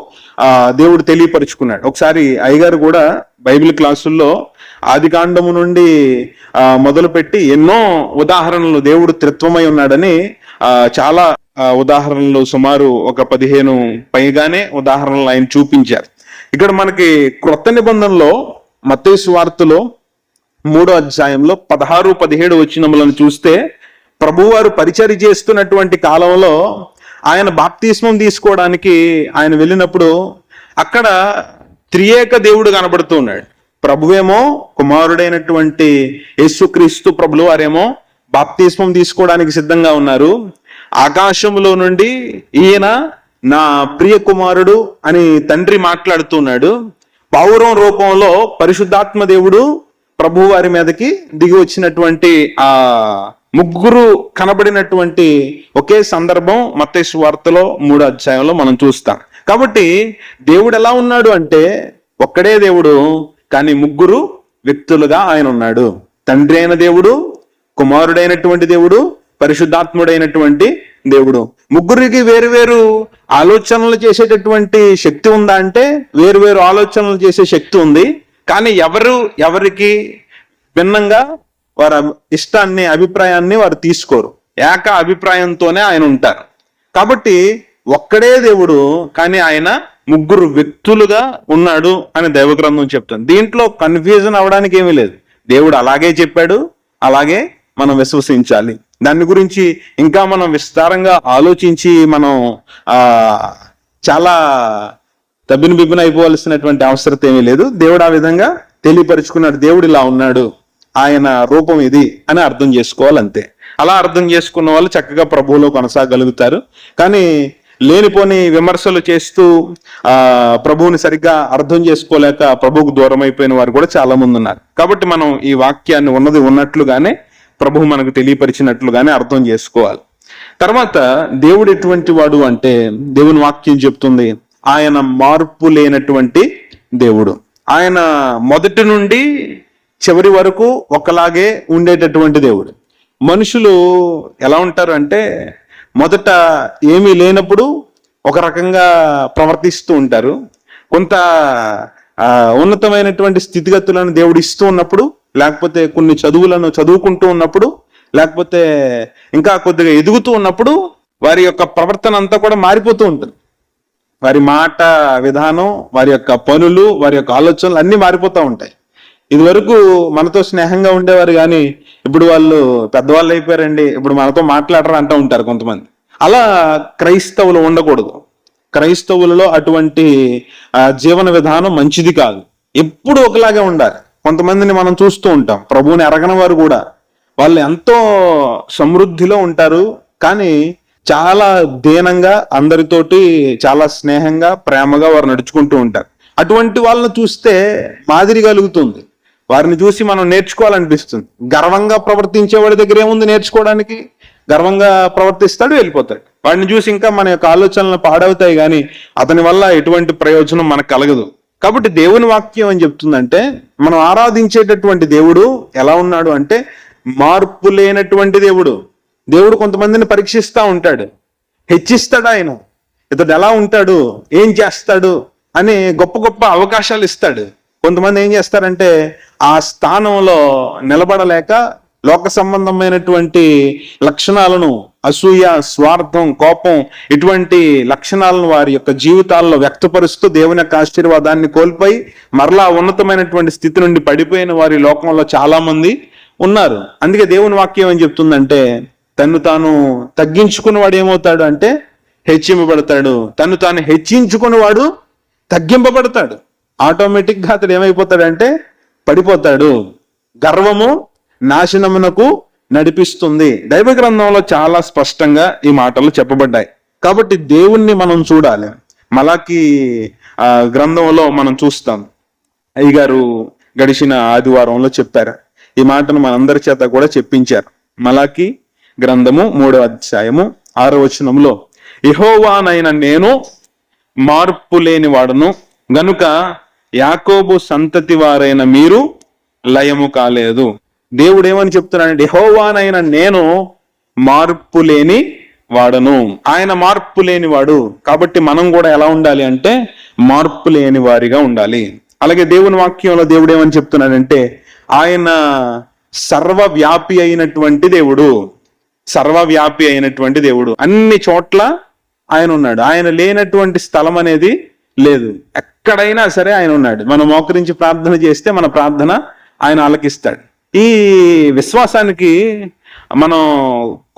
దేవుడు తెలియపరుచుకున్నాడు. ఒకసారి అయ్యగారు కూడా బైబిల్ క్లాసుల్లో ఆదికాండము నుండి మొదలుపెట్టి ఎన్నో ఉదాహరణలు దేవుడు త్రిత్వమై ఉన్నాడని చాలా ఉదాహరణలు, సుమారు ఒక 15 పైగానే ఉదాహరణలు ఆయన చూపించారు. ఇక్కడ మనకి క్రొత్త నిబంధనలో మత్తయి సువార్తలో 3వ అధ్యాయంలో 16-17 వచనములను చూస్తే ప్రభువారు పరిచర్య చేస్తున్నటువంటి కాలంలో ఆయన బాప్తిస్మం తీసుకోవడానికి ఆయన వెళ్ళినప్పుడు అక్కడ త్రియేక దేవుడు కనబడుతూ ఉన్నాడు. ప్రభువేమో కుమారుడైనటువంటి యేసుక్రీస్తు ప్రభులు వారేమో బాప్తిస్మం తీసుకోవడానికి సిద్ధంగా ఉన్నారు. ఆకాశంలో నుండి ఈయన నా ప్రియ కుమారుడు అని తండ్రి మాట్లాడుతున్నాడు. పౌరం రూపంలో పరిశుద్ధాత్మ దేవుడు ప్రభు వారి మీదకి దిగి వచ్చినటువంటి ఆ ముగ్గురు కనబడినటువంటి ఒకే సందర్భం మత్తయి సువార్తలో 3వ అధ్యాయంలో మనం చూస్తాం. కాబట్టి దేవుడు ఎలా ఉన్నాడు అంటే ఒక్కడే దేవుడు, కానీ ముగ్గురు వ్యక్తులుగా ఆయన ఉన్నాడు. తండ్రి అయిన దేవుడు, కుమారుడైనటువంటి దేవుడు, పరిశుద్ధాత్ముడైనటువంటి దేవుడు. ముగ్గురికి వేరు ఆలోచనలు చేసేటటువంటి శక్తి ఉందా అంటే వేరు ఆలోచనలు చేసే శక్తి ఉంది. కానీ ఎవరికి భిన్నంగా వారి ఇష్టాన్ని, అభిప్రాయాన్ని వారు తీసుకోరు. ఏక అభిప్రాయంతోనే ఆయన ఉంటారు. కాబట్టి ఒక్కడే దేవుడు, కానీ ఆయన ముగ్గురు వ్యక్తులుగా ఉన్నాడు అని దైవగ్రంథం చెప్తుంది. దీంట్లో కన్ఫ్యూజన్ అవడానికి ఏమీ లేదు. దేవుడు అలాగే చెప్పాడు, అలాగే మనం విశ్వసించాలి. దాని గురించి ఇంకా మనం విస్తారంగా ఆలోచించి మనం చాలా బిబ్బిన అయిపోవలసినటువంటి అవసరం ఏమీ లేదు. దేవుడు ఆ విధంగా తెలియపరుచుకున్నాడు. దేవుడు ఇలా ఉన్నాడు, ఆయన రూపం ఇది అని అర్థం చేసుకోవాలంతే. అలా అర్థం చేసుకున్న వాళ్ళు చక్కగా ప్రభువులో కొనసాగలుగుతారు. కానీ లేనిపోని విమర్శలు చేస్తూ ప్రభువుని సరిగ్గా అర్థం చేసుకోలేక ప్రభువుకు దూరం అయిపోయిన వారు కూడా చాలా మంది ఉన్నారు. కాబట్టి మనం ఈ వాక్యాన్ని ఉన్నది ఉన్నట్లుగానే ప్రభువు మనకు తెలియపరిచినట్లుగానే అర్థం చేసుకోవాలి. తర్వాత దేవుడు ఎటువంటి వాడు అంటే దేవుని వాక్యం చెప్తుంది, ఆయన మార్పు లేనటువంటి దేవుడు. ఆయన మొదటి నుండి చివరి వరకు ఒకలాగే ఉండేటటువంటి దేవుడు. మనుషులు ఎలా ఉంటారు అంటే మొదట ఏమీ లేనప్పుడు ఒక రకంగా ప్రవర్తిస్తూ ఉంటారు. కొంత ఉన్నతమైనటువంటి స్థితిగతులను దేవుడు ఇస్తూ ఉన్నప్పుడు, లేకపోతే కొన్ని చదువులను చదువుకుంటూ ఉన్నప్పుడు, లేకపోతే ఇంకా కొద్దిగా ఎదుగుతూ ఉన్నప్పుడు వారి యొక్క ప్రవర్తన అంతా కూడా మారిపోతూ ఉంటుంది. వారి మాట విధానం, వారి యొక్క పనులు, వారి యొక్క ఆలోచనలు అన్నీ మారిపోతూ ఉంటాయి. ఇది వరకు మనతో స్నేహంగా ఉండేవారు, కానీ ఇప్పుడు వాళ్ళు పెద్దవాళ్ళు అయిపోయారండి, ఇప్పుడు మనతో మాట్లాడరు అంటూ ఉంటారు కొంతమంది. అలా క్రైస్తవులు ఉండకూడదు. క్రైస్తవులలో అటువంటి జీవన విధానం మంచిది కాదు. ఎప్పుడు ఒకలాగే ఉండాలి. కొంతమందిని మనం చూస్తూ ఉంటాం, ప్రభువుని ఎరగని వారు కూడా, వాళ్ళు ఎంతో సమృద్ధిలో ఉంటారు, కానీ చాలా దీనంగా అందరితోటి చాలా స్నేహంగా ప్రేమగా వారు నడుచుకుంటూ ఉంటారు. అటువంటి వాళ్ళని చూస్తే మాదిరి కలుగుతుంది. వారిని చూసి మనం నేర్చుకోవాలనిపిస్తుంది. గర్వంగా ప్రవర్తించే వాడి దగ్గర ఏముంది నేర్చుకోవడానికి? గర్వంగా ప్రవర్తిస్తాడు, వెళ్ళిపోతాడు. వాడిని చూసి ఇంకా మన యొక్క ఆలోచనలు పాడవుతాయి, కానీ అతని వల్ల ఎటువంటి ప్రయోజనం మనకు కలగదు. కాబట్టి దేవుని వాక్యం ఏం చెప్తుందంటే మనం ఆరాధించేటటువంటి దేవుడు ఎలా ఉన్నాడు అంటే మార్పు లేనటువంటి దేవుడు. దేవుడు కొంతమందిని పరీక్షిస్తూ ఉంటాడు, హెచ్చిస్తాడు. ఆయన ఇతడు ఎలా ఉంటాడు, ఏం చేస్తాడు అని గొప్ప గొప్ప అవకాశాలు ఇస్తాడు. కొంతమంది ఏం చేస్తారంటే ఆ స్థానంలో నిలబడలేక లోక సంబంధమైనటువంటి లక్షణాలను, అసూయ, స్వార్థం, కోపం, ఇటువంటి లక్షణాలను వారి యొక్క జీవితాల్లో వ్యక్తపరుస్తూ దేవుని యొక్క ఆశీర్వాదాన్ని కోల్పోయి మరలా ఉన్నతమైనటువంటి స్థితి నుండి పడిపోయిన వారి లోకంలో చాలా మంది ఉన్నారు. అందుకే దేవుని వాక్యం ఏం చెప్తుందంటే, తను తాను తగ్గించుకున్నవాడు ఏమవుతాడు అంటే హెచ్చింపబడతాడు, తను తాను హెచ్చించుకున్నవాడు తగ్గింపబడతాడు. ఆటోమేటిక్గా అతడు ఏమైపోతాడంటే పడిపోతాడు. గర్వము నాశనమునకు నడిపిస్తుంది. దైవ గ్రంథంలో చాలా స్పష్టంగా ఈ మాటలు చెప్పబడ్డాయి. కాబట్టి దేవుణ్ణి మనం చూడాలి. మలాకి గ్రంథంలో మనం చూస్తాం. అయ్యగారు గడిచిన ఆదివారంలో చెప్పారు ఈ మాటను, మనందరి చేత కూడా చెప్పించారు. మలాకి గ్రంథము 3వ అధ్యాయము 6వ వచనంలో, యెహోవానైన నేను మార్పు లేని వాడను గనుక యాకోబు సంతతి వారైన మీరు లయము కాలేదు. దేవుడు ఏమని చెప్తున్నాడంటే, యెహోవానైన నేను మార్పు లేని వాడను. ఆయన మార్పు లేని వాడు. కాబట్టి మనం కూడా ఎలా ఉండాలి అంటే మార్పు లేని వారిగా ఉండాలి. అలాగే దేవుని వాక్యంలో దేవుడు ఏమని చెప్తున్నాడంటే, ఆయన సర్వవ్యాపి అయినటువంటి దేవుడు. సర్వవ్యాపి అయినటువంటి దేవుడు. అన్ని చోట్ల ఆయన ఉన్నాడు. ఆయన లేనటువంటి స్థలం అనేది లేదు. ఎక్కడైనా సరే ఆయన ఉన్నాడు. మనం మోకరించి ప్రార్థన చేస్తే మన ప్రార్థన ఆయన ఆలకిస్తాడు. ఈ విశ్వాసానికి మనం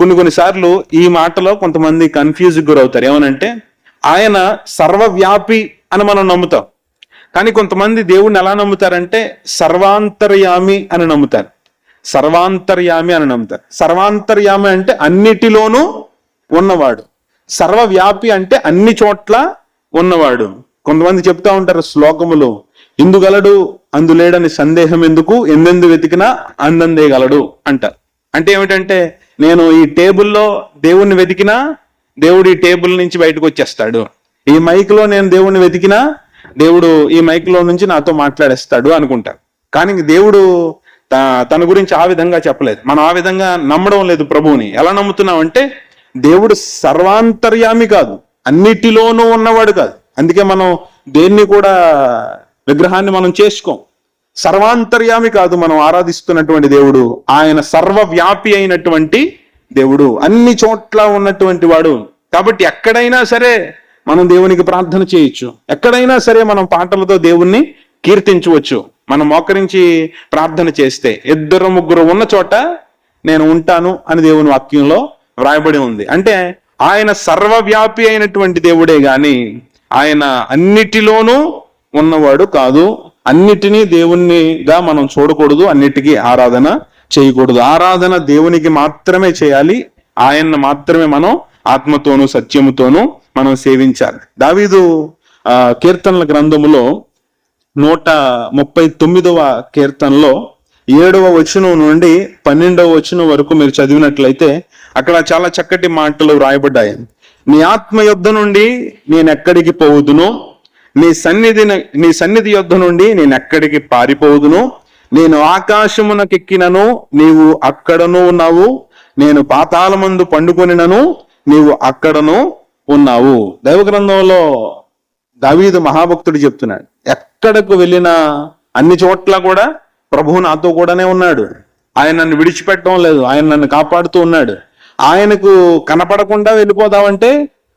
కొన్నిసార్లు ఈ మాటలో కొంతమంది కన్ఫ్యూజ్ గురవుతారు. ఏమనంటే ఆయన సర్వవ్యాపి అని మనం నమ్ముతాం. కానీ కొంతమంది దేవుణ్ణి ఎలా నమ్ముతారంటే సర్వాంతర్యామి అని నమ్ముతారు. సర్వాంతర్యామి అని నమ్ముతారు. సర్వాంతర్యామి అంటే అన్నిటిలోనూ ఉన్నవాడు. సర్వవ్యాపి అంటే అన్ని చోట్ల ఉన్నవాడు. కొంతమంది చెప్తా ఉంటారు శ్లోకములు, ఇందుగలడు అందులేడని సందేహం ఎందుకు, ఎందెందు వెతికినా అందందే గలడు అంటారు. అంటే ఏమిటంటే, నేను ఈ టేబుల్లో దేవుణ్ణి వెతికినా దేవుడు ఈ టేబుల్ నుంచి బయటకు వచ్చేస్తాడు. ఈ మైక్లో నేను దేవుణ్ణి వెతికినా దేవుడు ఈ మైక్లో నుంచి నాతో మాట్లాడేస్తాడు అనుకుంటారు. కానీ దేవుడు తన గురించి ఆ విధంగా చెప్పలేదు. మనం ఆ విధంగా నమ్మడం లేదు ప్రభువుని. ఎలా నమ్ముతున్నాం అంటే దేవుడు సర్వాంతర్యామి కాదు, అన్నిటిలోనూ ఉన్నవాడు కాదు. అందుకే మనం దేన్ని కూడా విగ్రహాన్ని మనం చేసుకోం. సర్వాంతర్యామి కాదు మనం ఆరాధిస్తున్నటువంటి దేవుడు. ఆయన సర్వవ్యాపి అయినటువంటి దేవుడు, అన్ని చోట్ల ఉన్నటువంటి వాడు. కాబట్టి ఎక్కడైనా సరే మనం దేవునికి ప్రార్థన చేయొచ్చు. ఎక్కడైనా సరే మనం పాటలతో దేవుణ్ణి కీర్తించవచ్చు. మనం మోకరించి ప్రార్థన చేస్తే 2-3 ఉన్న చోట నేను ఉంటాను అని దేవుని వాక్యంలో వ్రాయబడి ఉంది. అంటే ఆయన సర్వవ్యాపి అయినటువంటి దేవుడే గాని ఆయన అన్నిటిలోనూ ఉన్నవాడు కాదు. అన్నిటినీ దేవునిగా మనం చూడకూడదు, అన్నిటికీ ఆరాధన చేయకూడదు. ఆరాధన దేవునికి మాత్రమే చేయాలి. ఆయన్ని మాత్రమే మనం ఆత్మతోనూ సత్యముతోనూ మనం సేవించాలి. దావీదు కీర్తనల గ్రంథములో 139వ కీర్తనలో 7వ వచనం నుండి 12వ వచనం వరకు మీరు చదివినట్లయితే అక్కడ చాలా చక్కటి మాటలు రాయబడ్డాయి. నీ ఆత్మ యొద్ద నుండి నేనెక్కడికి పోవుదును, నీ సన్నిధి యొద్ద నుండి నేనెక్కడికి పారిపోవుదును. నేను ఆకాశమునకెక్కినను నీవు అక్కడను ఉన్నావు, నేను పాతాళమందు పండుకొనినను నీవు అక్కడను ఉన్నావు. దైవ గ్రంథంలో దావీదు మహాభక్తుడు చెప్తున్నాడు, ఎక్కడకు వెళ్ళినా అన్ని చోట్ల కూడా ప్రభువు నాతో కూడానే ఉన్నాడు. ఆయన నన్ను విడిచిపెట్టడం లేదు, ఆయన నన్ను కాపాడుతూ ఉన్నాడు. ఆయనకు కనపడకుండా వెళ్ళిపోదామంటే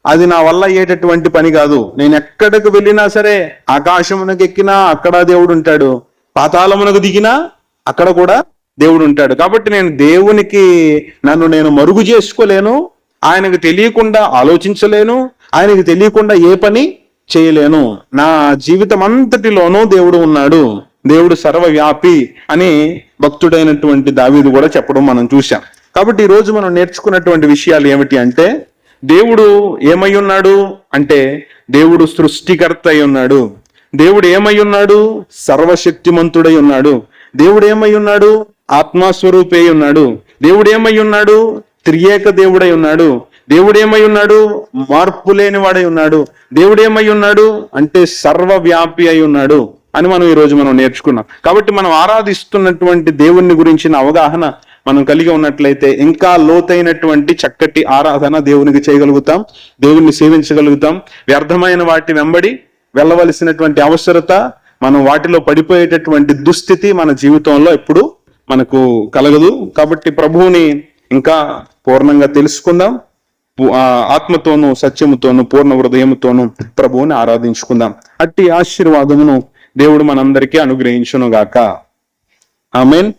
అది నా వల్ల అయ్యేటటువంటి పని కాదు. నేను ఎక్కడికి వెళ్ళినా సరే, ఆకాశమునకు ఎక్కినా అక్కడ దేవుడు ఉంటాడు, పాతాళమునకు దిగినా అక్కడ కూడా దేవుడు ఉంటాడు. కాబట్టి నేను దేవునికి నేను మరుగు చేసుకోలేను, ఆయనకు తెలియకుండా ఆలోచించలేను, ఆయనకు తెలియకుండా ఏ పని చేయలేను. నా జీవితం అంతటిలోనూ దేవుడు ఉన్నాడు, దేవుడు సర్వవ్యాపి అని భక్తుడైనటువంటి దావీదు కూడా చెప్పడం మనం చూసాం. కాబట్టి ఈ రోజు మనం నేర్చుకున్నటువంటి విషయాలు ఏమిటి అంటే, దేవుడు ఏమై ఉన్నాడు అంటే దేవుడు సృష్టికర్త అయి ఉన్నాడు. దేవుడు ఏమై ఉన్నాడు? సర్వశక్తిమంతుడై ఉన్నాడు. దేవుడు ఏమై ఉన్నాడు? ఆత్మస్వరూపే ఉన్నాడు. దేవుడు ఏమై ఉన్నాడు? త్రియేక దేవుడై ఉన్నాడు. దేవుడు ఏమై ఉన్నాడు? మార్పు లేని వాడై ఉన్నాడు. దేవుడు ఏమై ఉన్నాడు అంటే సర్వవ్యాపి అయి ఉన్నాడు అని మనం ఈరోజు మనం నేర్చుకున్నాం. కాబట్టి మనం ఆరాధిస్తున్నటువంటి దేవుణ్ణి గురించిన అవగాహన మనం కలిగి ఉన్నట్లయితే ఇంకా లోతైనటువంటి చక్కటి ఆరాధన దేవునికి చేయగలుగుతాం, దేవుణ్ణి సేవించగలుగుతాం. వ్యర్థమైన వాటి వెంబడి వెళ్ళవలసినటువంటి అవసరత, మనం వాటిలో పడిపోయేటటువంటి దుస్థితి మన జీవితంలో ఎప్పుడు మనకు కలగదు. కాబట్టి ప్రభువుని ఇంకా పూర్ణంగా తెలుసుకుందాం, ఆత్మతోనూ సత్యముతోనూ పూర్ణ హృదయముతోనూ ప్రభువుని ఆరాధించుకుందాం. అట్టి ఆశీర్వాదమును దేవుడు మనందరికీ అనుగ్రహించును గాక. ఆమేన్.